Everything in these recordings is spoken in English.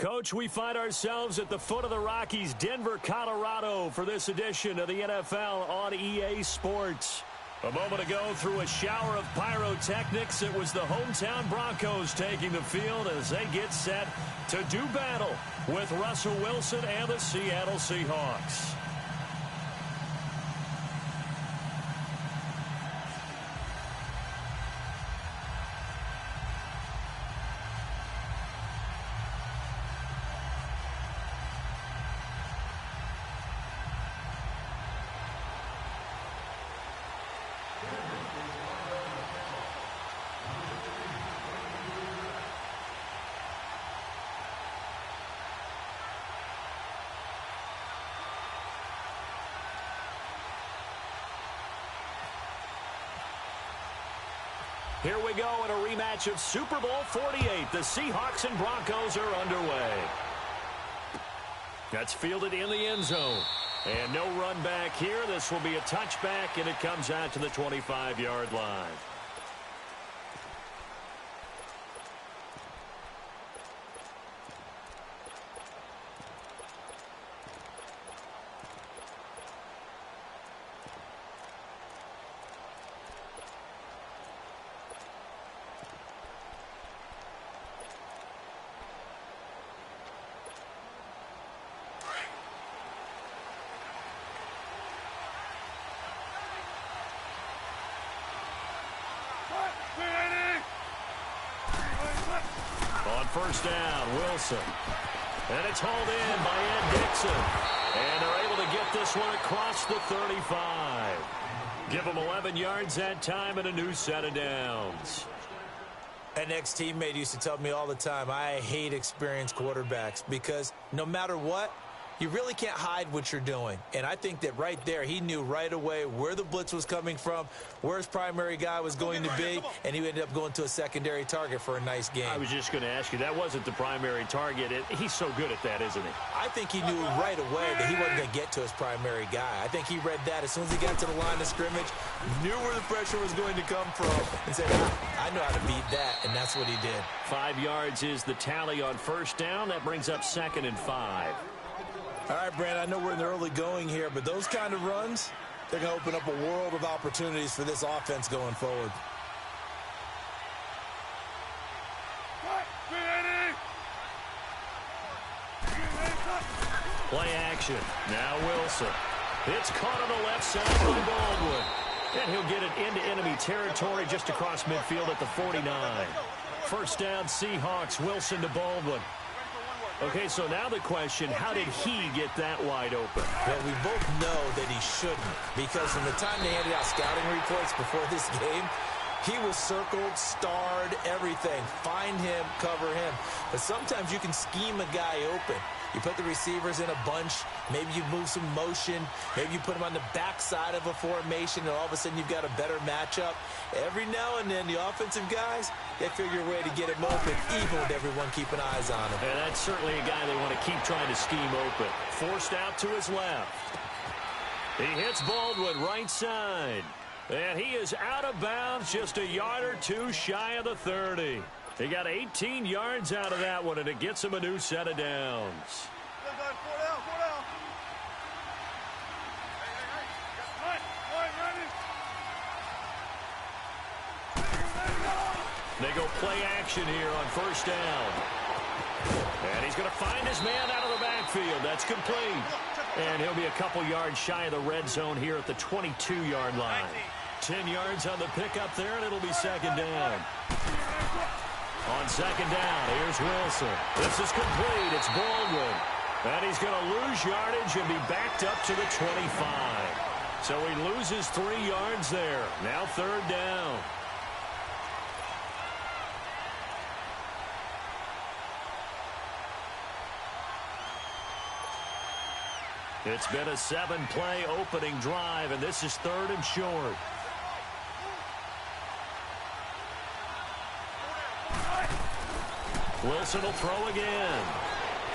Coach, we find ourselves at the foot of the Rockies, Denver, Colorado, for this edition of the NFL on EA Sports. A moment ago, through a shower of pyrotechnics, it was the hometown Broncos taking the field as they get set to do battle with Russell Wilson and the Seattle Seahawks. Here we go in a rematch of Super Bowl 48. The Seahawks and Broncos are underway. That's fielded in the end zone. And no run back here. This will be a touchback, and it comes out to the 25-yard line. On first down, Wilson. And it's hauled in by Ed Dixon. And they're able to get this one across the 35. Give them 11 yards that time and a new set of downs. An ex-teammate used to tell me all the time, I hate experienced quarterbacks because no matter what, you really can't hide what you're doing. And I think that right there, he knew right away where the blitz was coming from, where his primary guy was going to be, and he ended up going to a secondary target for a nice game. I was just going to ask you, that wasn't the primary target. He's so good at that, isn't he? I think he knew right away that he wasn't going to get to his primary guy. I think he read that as soon as he got to the line of scrimmage, knew where the pressure was going to come from, and said, I know how to beat that, and that's what he did. 5 yards is the tally on first down. That brings up 2nd and 5. All right, Brand, I know we're in the early going here, but those kind of runs, they're going to open up a world of opportunities for this offense going forward. Play action. Now Wilson. It's caught on the left side by Baldwin. And he'll get it into enemy territory just across midfield at the 49. First down, Seahawks. Wilson to Baldwin. Okay, so now the question, how did he get that wide open? Well, we both know that he shouldn't, because from the time they handed out scouting reports before this game, he was circled, starred, everything. Find him, cover him. But sometimes you can scheme a guy open. You put the receivers in a bunch. Maybe you move some motion. Maybe you put them on the backside of a formation, and all of a sudden you've got a better matchup. Every now and then, the offensive guys, they figure a way to get him open, even with everyone keeping eyes on him. And that's certainly a guy they want to keep trying to scheme open. Forced out to his left. He hits Baldwin right side. And he is out of bounds, just a yard or two shy of the 30. He got 18 yards out of that one, and it gets him a new set of downs. They go play action here on first down. And he's going to find his man out of the backfield. That's complete. And he'll be a couple yards shy of the red zone here at the 22-yard line. 10 yards on the pickup there, and it'll be second down. On second down, here's Wilson. This is complete. It's Baldwin. And he's going to lose yardage and be backed up to the 25. So he loses 3 yards there. Now third down. It's been a 7-play opening drive, and this is 3rd and short. Wilson will throw again.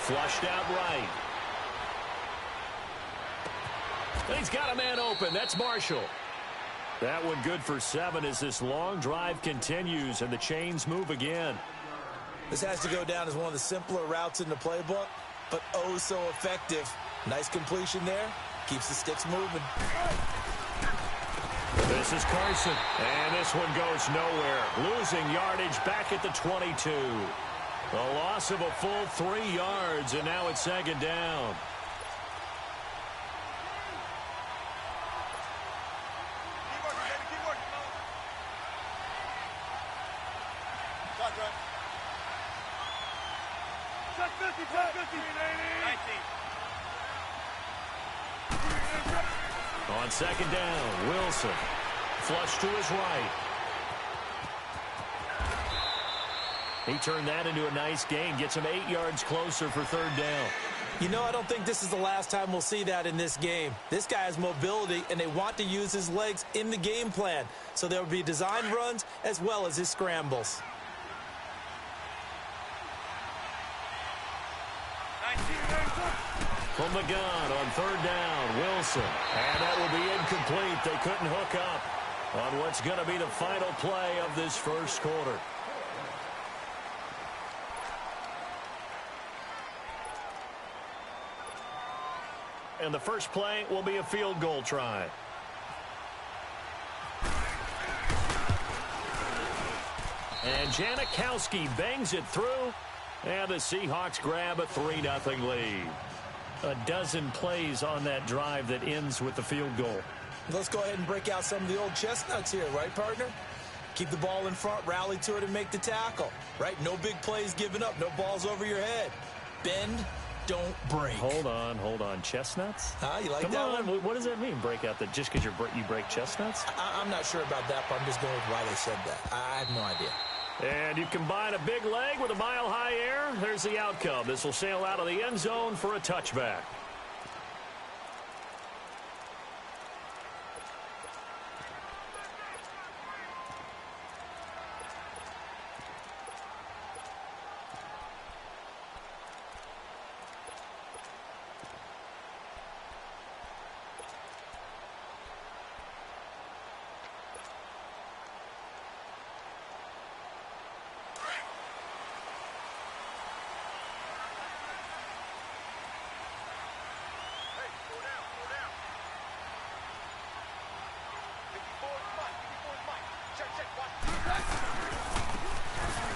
Flushed out right. And he's got a man open. That's Marshall. That one good for 7 as this long drive continues and the chains move again. This has to go down as one of the simpler routes in the playbook, but oh so effective. Nice completion there. Keeps the sticks moving. This is Carson, and this one goes nowhere. Losing yardage back at the 22. A loss of a full 3 yards, and now it's second down. On second down, Wilson. Flush to his right. He turned that into a nice gain. Gets him 8 yards closer for third down. You know, I don't think this is the last time we'll see that in this game. This guy has mobility, and they want to use his legs in the game plan. So there will be design runs as well as his scrambles. From the gun on third down, Wilson. And that will be incomplete. They couldn't hook up on what's going to be the final play of this first quarter. And the first play will be a field goal try. And Janikowski bangs it through. And the Seahawks grab a 3-0 lead. A dozen plays on that drive that ends with the field goal. Let's go ahead and break out some of the old chestnuts here, right, partner? Keep the ball in front, rally to it, and make the tackle, right? No big plays given up, no balls over your head. Bend, don't break. Hold on. Chestnuts? You like Come that on. one? What does that mean, break out? That just because you break chestnuts? I'm not sure about that, but I'm just going with why they said that. I have no idea. And you combine a big leg with a mile-high air. There's the outcome. This will sail out of the end zone for a touchback.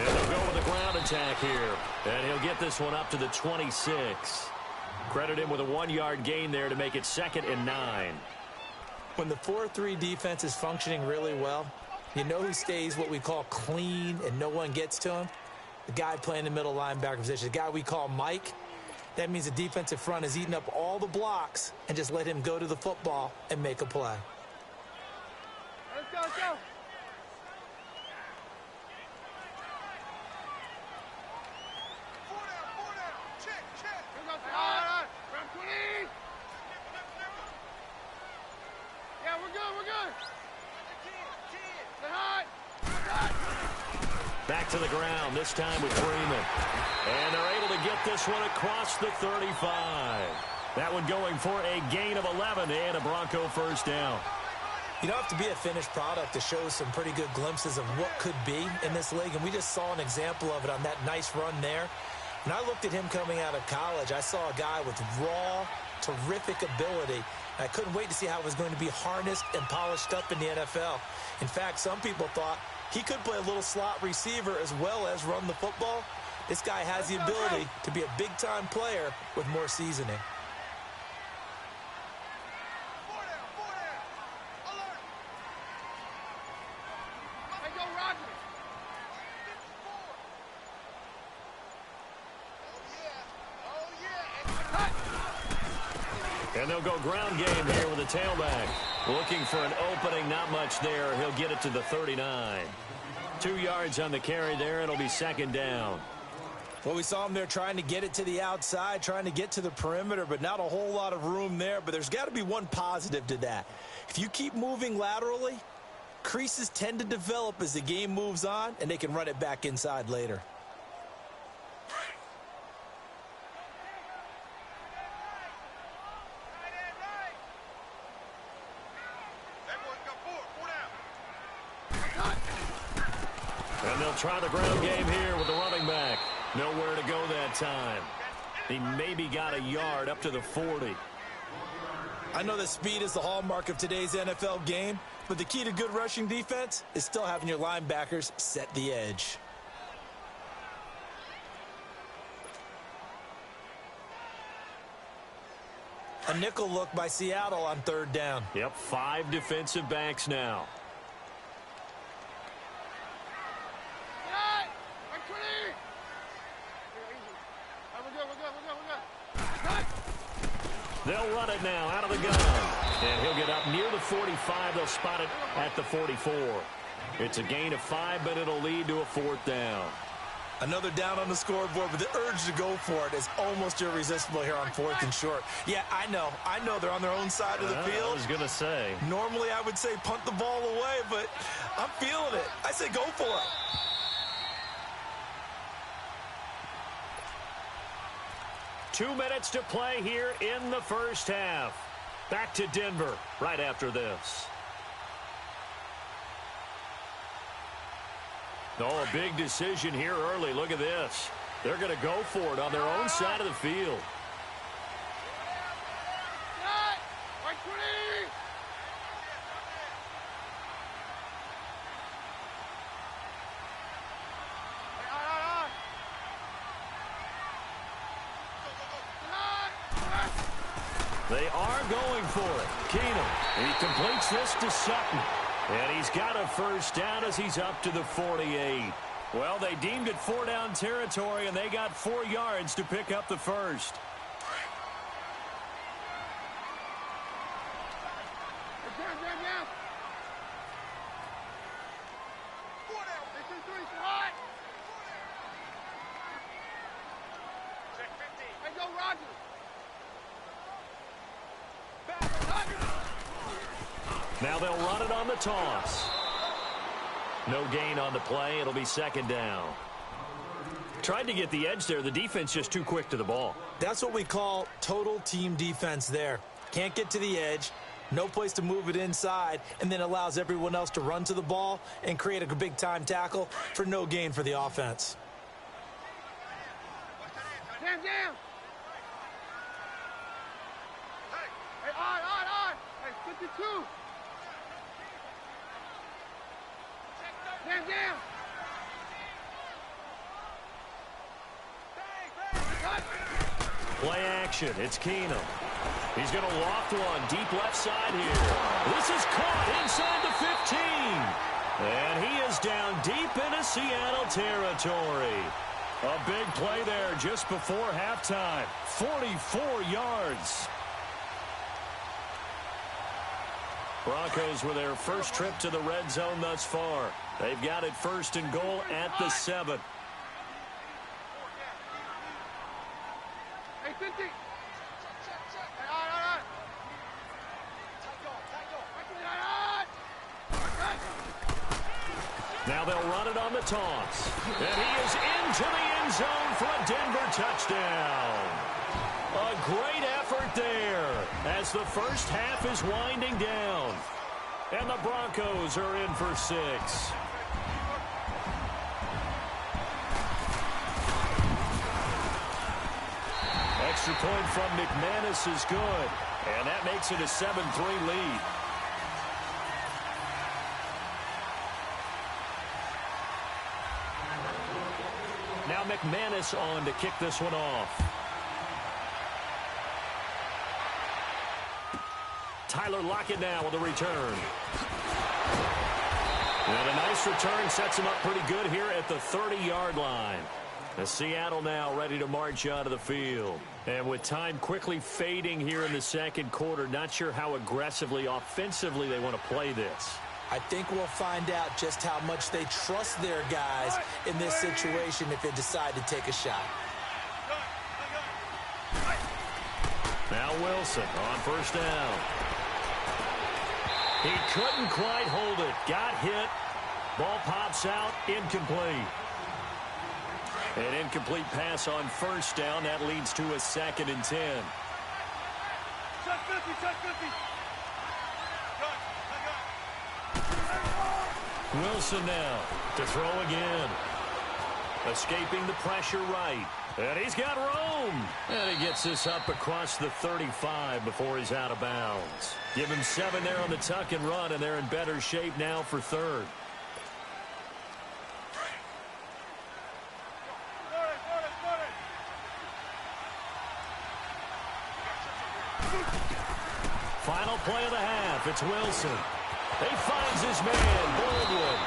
And they'll go with a ground attack here. And he'll get this one up to the 26. Credit him with a 1-yard gain there to make it 2nd and 9. When the 4-3 defense is functioning really well, you know who stays what we call clean and no one gets to him? The guy playing the middle linebacker position, the guy we call Mike. That means the defensive front has eaten up all the blocks and just let him go to the football and make a play. Let's go, let's go. Back to the ground, this time with Freeman. And they're able to get this one across the 35. That one going for a gain of 11 and a Bronco first down. You don't have to be a finished product to show some pretty good glimpses of what could be in this league, and we just saw an example of it on that nice run there. When I looked at him coming out of college, I saw a guy with raw, terrific ability. I couldn't wait to see how it was going to be harnessed and polished up in the NFL. In fact, some people thought he could play a little slot receiver as well as run the football. This guy has the ability to be a big-time player with more seasoning. And they'll go ground game here with a tailback. Looking for an opening, not much there. He'll get it to the 39. 2 yards on the carry there. It'll be 2nd down. Well, we saw him there trying to get it to the outside, trying to get to the perimeter, but not a whole lot of room there. But there's got to be one positive to that. If you keep moving laterally, creases tend to develop as the game moves on, and they can run it back inside later. And they'll try the ground game here with the running back. Nowhere to go that time. He maybe got a yard up to the 40. I know that speed is the hallmark of today's NFL game, but the key to good rushing defense is still having your linebackers set the edge. A nickel look by Seattle on third down. Yep, 5 defensive backs now. They'll run it now out of the gun. And he'll get up near the 45. They'll spot it at the 44. It's a gain of 5, but it'll lead to a 4th down. Another down on the scoreboard, but the urge to go for it is almost irresistible here on 4th and short. Yeah, I know they're on their own side of the field. I was going to say. Normally I would say punt the ball away, but I'm feeling it. I say go for it. Two minutes to play here in the first half. Back to Denver right after this. Oh, a big decision here early. Look at this. They're going to go for it on their own side of the field. They are going for it. Keenum, he completes this to Sutton. And he's got a first down as he's up to the 48. Well, they deemed it 4-down territory, and they got 4 yards to pick up the first. Now they'll run it on the toss. No gain on the play. It'll be 2nd down. Tried to get the edge there. The defense just too quick to the ball. That's what we call total team defense there. Can't get to the edge, no place to move it inside, and then allows everyone else to run to the ball and create a big-time tackle for no gain for the offense. Down. Hey, on. Hey, 52. Down. Play action. It's Keenum. He's going to loft one deep left side here. This is caught inside the 15. And he is down deep into Seattle territory. A big play there just before halftime. 44 yards. Broncos with their first trip to the red zone thus far. They've got it 1st and goal at the 7. Hey, 50. Now they'll run it on the toss. And he is into the end zone for a Denver touchdown. A great effort there as the first half is winding down. And the Broncos are in for 6. Extra point from McManus is good. And that makes it a 7-3 lead. Now McManus on to kick this one off. Tyler Lockett now with a return. And a nice return sets him up pretty good here at the 30-yard line. The Seattle now ready to march out of the field. And with time quickly fading here in the second quarter, not sure how aggressively, offensively they want to play this. I think we'll find out just how much they trust their guys in this situation if they decide to take a shot. Now Wilson on first down. He couldn't quite hold it. Got hit. Ball pops out. Incomplete. An incomplete pass on first down. That leads to a 2nd and 10. Wilson now to throw again. Escaping the pressure right. And he's got room. And he gets this up across the 35 before he's out of bounds. Give him 7 there on the tuck and run, and they're in better shape now for third. Final play of the half. It's Wilson. He finds his man, Baldwin.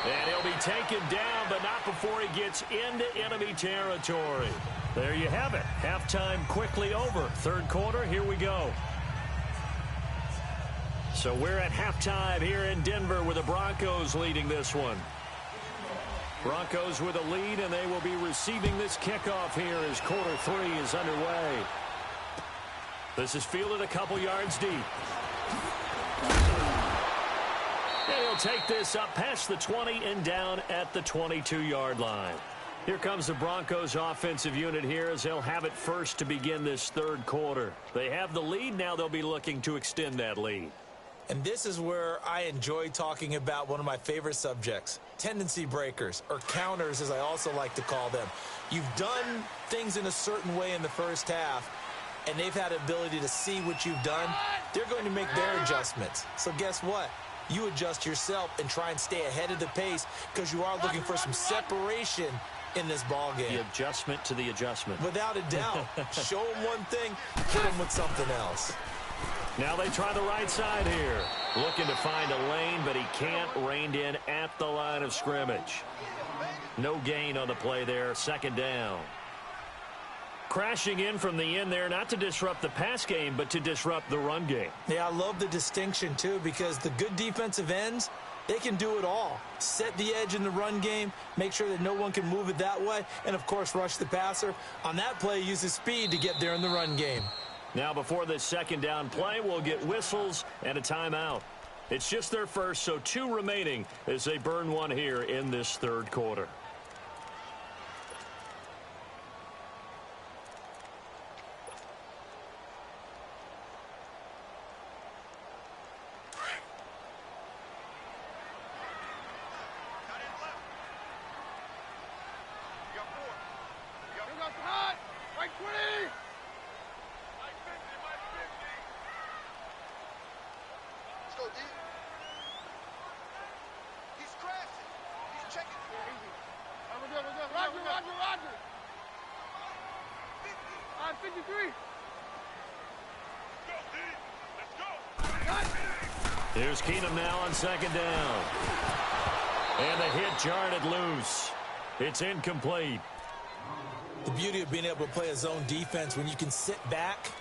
And he'll be taken down, but not before he gets into enemy territory. There you have it. Halftime quickly over. Third quarter, here we go. So we're at halftime here in Denver with the Broncos leading this one. Broncos with a lead, and they will be receiving this kickoff here as quarter 3 is underway. This is fielded a couple yards deep. And he'll take this up past the 20 and down at the 22-yard line. Here comes the Broncos offensive unit here as they'll have it first to begin this third quarter. They have the lead. Now they'll be looking to extend that lead. And this is where I enjoy talking about one of my favorite subjects, tendency breakers, or counters as I also like to call them. You've done things in a certain way in the first half, and they've had the ability to see what you've done. They're going to make their adjustments. So guess what? You adjust yourself and try and stay ahead of the pace because you are looking for some separation in this ball game. The adjustment to the adjustment. Without a doubt. Show them one thing, hit them with something else. Now they try the right side here. Looking to find a lane, but he can't. Reined in at the line of scrimmage. No gain on the play there. Second down. Crashing in from the end there, not to disrupt the pass game, but to disrupt the run game. Yeah, I love the distinction, too, because the good defensive ends, they can do it all. Set the edge in the run game, make sure that no one can move it that way, and, of course, rush the passer. On that play, use his speed to get there in the run game. Now, before this second down play, we'll get whistles and a timeout. It's just their first, so 2 remaining as they burn one here in this third quarter. Here's Keenum now on second down. And the hit jarred it loose. It's incomplete. The beauty of being able to play a zone defense when you can sit back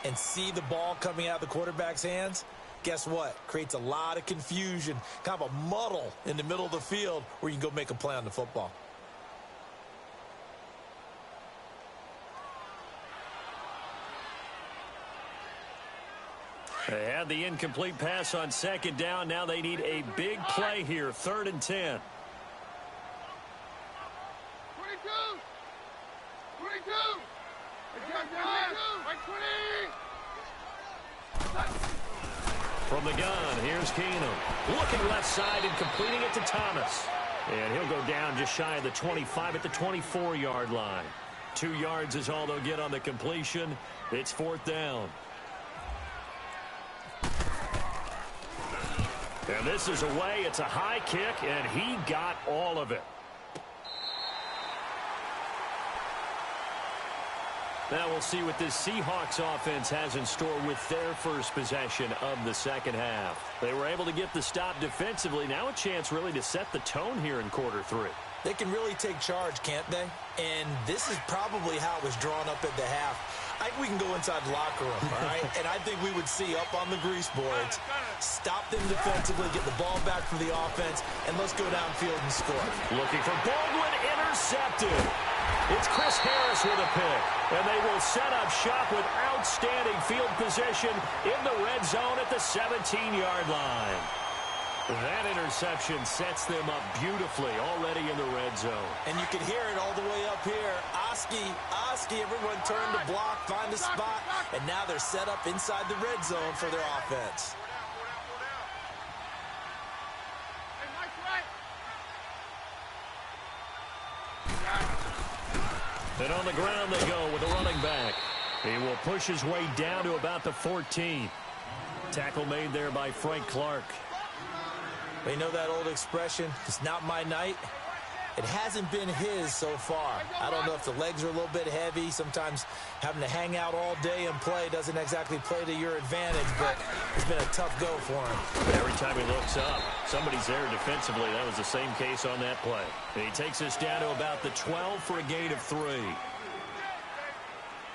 and see the ball coming out of the quarterback's hands, guess what? Creates a lot of confusion, kind of a muddle in the middle of the field where you can go make a play on the football. They had the incomplete pass on second down. Now they need a big play here. 3rd and 10. 22! 22! From the gun, here's Keenum. Looking left side and completing it to Thomas. And he'll go down just shy of the 25 at the 24-yard line. 2 yards is all they'll get on the completion. It's 4th down. And this is away. It's a high kick, and he got all of it. Now we'll see what this Seahawks offense has in store with their first possession of the second half. They were able to get the stop defensively. Now a chance really to set the tone here in quarter 3. They can really take charge, can't they? And this is probably how it was drawn up at the half. I think we can go inside the locker room, all right? And I think we would see up on the grease boards, stop them defensively, get the ball back for the offense, and let's go downfield and score. Looking for Baldwin, intercepted. It's Chris Harris with a pick, and they will set up shop with outstanding field position in the red zone at the 17-yard line. That interception sets them up beautifully already in the red zone. And you can hear it all the way up here. Oski, everyone turned to block, find a spot, and now they're set up inside the red zone for their offense. Hey, Mike's right. And on the ground they go with the running back. He will push his way down to about the 14. Tackle made there by Frank Clark. You know that old expression, it's not my night? It hasn't been his so far. I don't know if the legs are a little bit heavy. Sometimes having to hang out all day and play doesn't exactly play to your advantage, but it's been a tough go for him. Every time he looks up, somebody's there defensively. That was the same case on that play. And he takes us down to about the 12 for a gain of 3.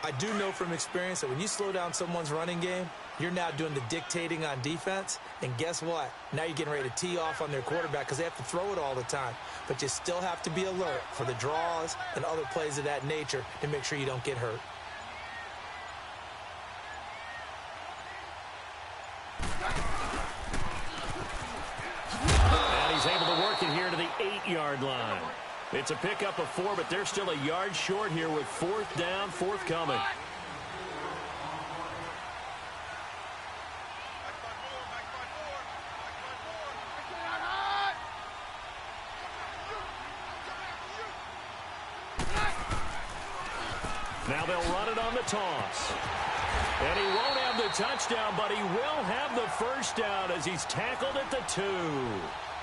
I do know from experience that when you slow down someone's running game, you're now doing the dictating on defense. And guess what? Now you're getting ready to tee off on their quarterback because they have to throw it all the time. But you still have to be alert for the draws and other plays of that nature to make sure you don't get hurt. And he's able to work it here to the 8-yard line. It's a pickup of 4, but they're still a yard short here with 4th down, forthcoming. Now they'll run it on the toss. And he won't have the touchdown, but he will have the first down as he's tackled at the 2.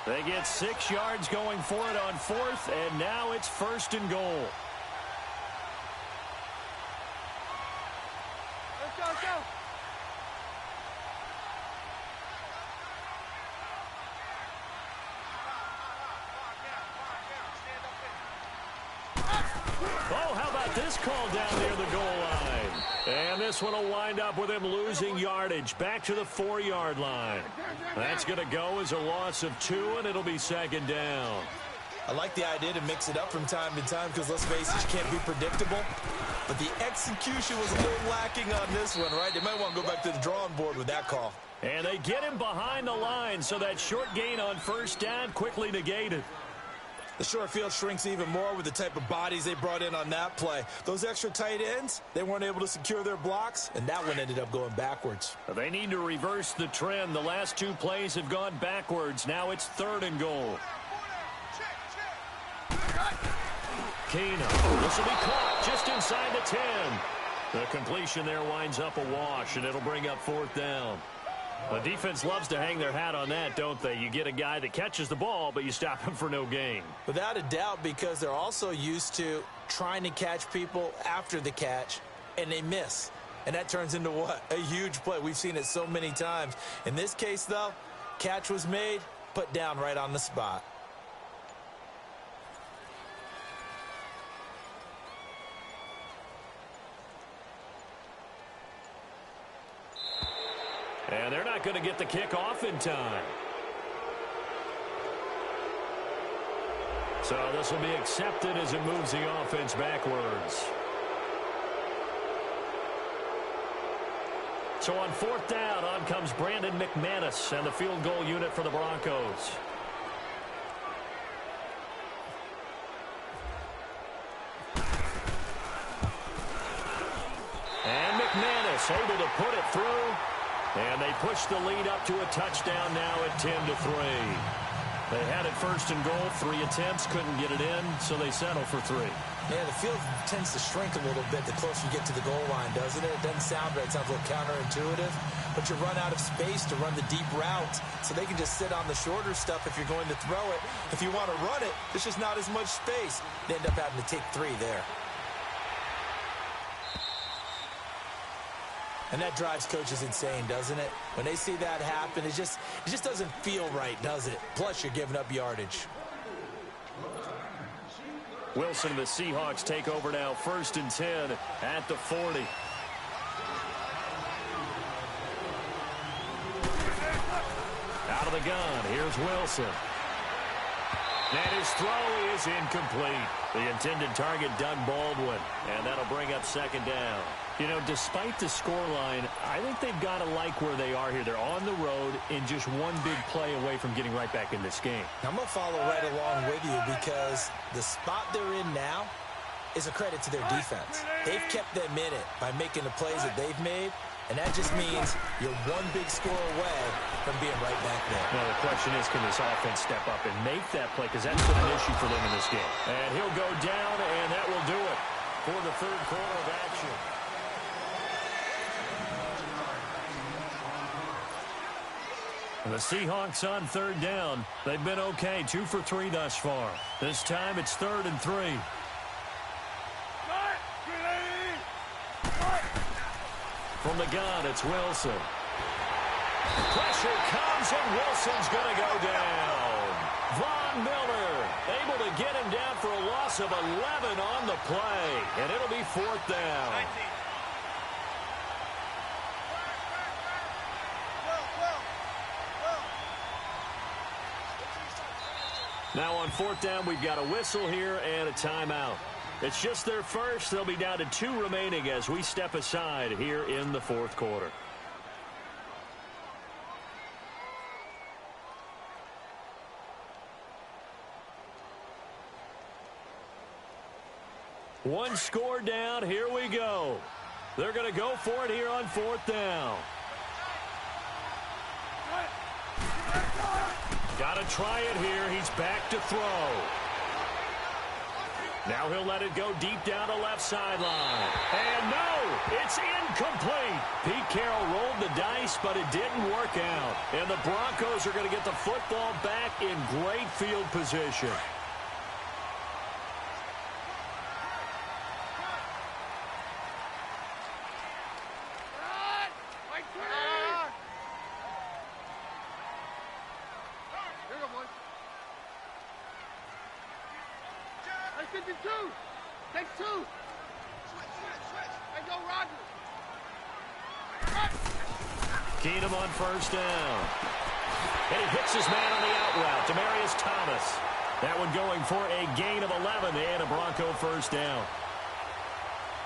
They get 6 yards going for it on 4th, and now it's 1st and goal. Let's go, let's go. Oh, how about this call down near the goal line? And this one will wind up with him losing yardage back to the 4-yard line. That's going to go as a loss of 2, and it'll be 2nd down. I like the idea to mix it up from time to time because, let's face it, you can't be predictable. But the execution was a little lacking on this one, right? They might want to go back to the drawing board with that call. And they get him behind the line, so that short gain on 1st down quickly negated. The short field shrinks even more with the type of bodies they brought in on that play. Those extra tight ends, they weren't able to secure their blocks, and that one ended up going backwards. They need to reverse the trend. The last 2 plays have gone backwards. Now it's 3rd and goal. Keno, this will be caught just inside the 10. The completion there winds up a wash, and it'll bring up 4th down. The defense loves to hang their hat on that, don't they? You get a guy that catches the ball, but you stop him for no gain. Without a doubt, because they're also used to trying to catch people after the catch, and they miss. And that turns into what? A huge play. We've seen it so many times. In this case, though, catch was made, put down right on the spot. And they're not going to get the kick off in time. So this will be accepted as it moves the offense backwards. So on 4th down, on comes Brandon McManus and the field goal unit for the Broncos. And McManus able to put it through. And they push the lead up to a touchdown now at 10-3. They had it 1st and goal, 3 attempts, couldn't get it in, so they settle for 3. Yeah, the field tends to shrink a little bit the closer you get to the goal line, doesn't it? It doesn't sound right. It sounds a little counterintuitive. But you run out of space to run the deep routes, so they can just sit on the shorter stuff if you're going to throw it. If you want to run it, there's just not as much space. They end up having to take 3 there. And that drives coaches insane, doesn't it? When they see that happen, it just doesn't feel right, does it? Plus, you're giving up yardage. Wilson and the Seahawks take over now, 1st and 10 at the 40. Out of the gun, here's Wilson. And his throw is incomplete. The intended target, Doug Baldwin. And that'll bring up 2nd down. You know, despite the scoreline, I think they've got to like where they are here. They're on the road in just one big play away from getting right back in this game. I'm going to follow right along with you because the spot they're in now is a credit to their defense. They've kept them in it by making the plays that they've made, and that just means you're one big score away from being right back there. Now, the question is, can this offense step up and make that play? Because that's been an issue for them in this game. And he'll go down, and that will do it. for the third quarter of action. The Seahawks on third down. They've been okay, 2 for 3 thus far. This time it's 3rd and 3. From the gun, it's Wilson. Pressure comes, and Wilson's going to go down. Von Miller able to get him down for a loss of 11 on the play, and it'll be 4th down. Now on 4th down, we've got a whistle here and a timeout. It's just their first. They'll be down to 2 remaining as we step aside here in the 4th quarter. One score down. Here we go. They're going to go for it here on 4th down. Got to try it here. He's back to throw. Now he'll let it go deep down the left sideline. And no, it's incomplete. Pete Carroll rolled the dice, but it didn't work out. And the Broncos are going to get the football back in great field position. Keenum on 1st down. And he hits his man on the out route, Demaryius Thomas. That one going for a gain of 11 and a Bronco 1st down.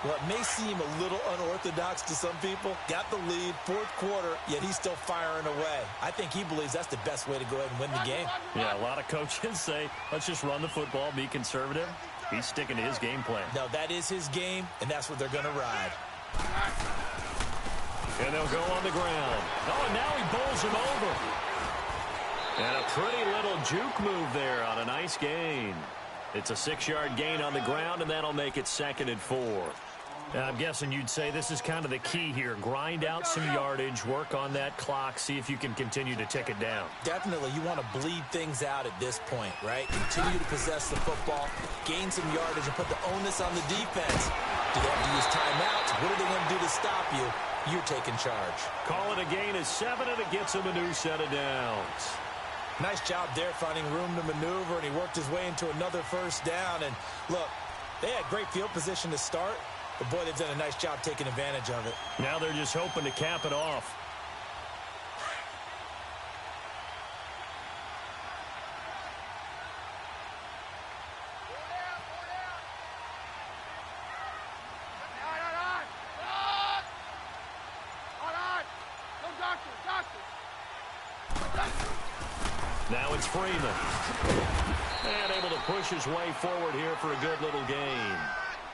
Well, it may seem a little unorthodox to some people. Got the lead, 4th quarter, yet he's still firing away. I think he believes that's the best way to go ahead and win the game. Yeah, a lot of coaches say, let's just run the football, be conservative. He's sticking to his game plan. No, that is his game, and that's what they're going to ride. And they'll go on the ground. Oh, and now he bowls him over. And a pretty little juke move there on a nice gain. It's a 6-yard gain on the ground, and that'll make it 2nd and 4. I'm guessing you'd say this is kind of the key here. Grind out some yardage, work on that clock, see if you can continue to tick it down. Definitely. You want to bleed things out at this point, right? Continue to possess the football, gain some yardage, and put the onus on the defense. Do they have to use timeouts? What are they going to do to stop you? You're taking charge. Call it a gain of 7, and it gets him a new set of downs. Nice job there finding room to maneuver, and he worked his way into another 1st down. And look, they had great field position to start, but boy, they've done a nice job taking advantage of it. Now they're just hoping to cap it off. Now it's Freeman. And able to push his way forward here for a good little gain.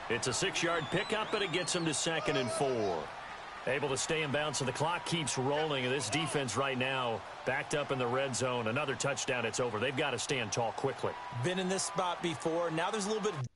It's a 6-yard pickup, but it gets him to 2nd and 4. Able to stay in bounds, so the clock keeps rolling. And this defense right now backed up in the red zone. Another touchdown, it's over. They've got to stand tall quickly. Been in this spot before. Now there's a little bit of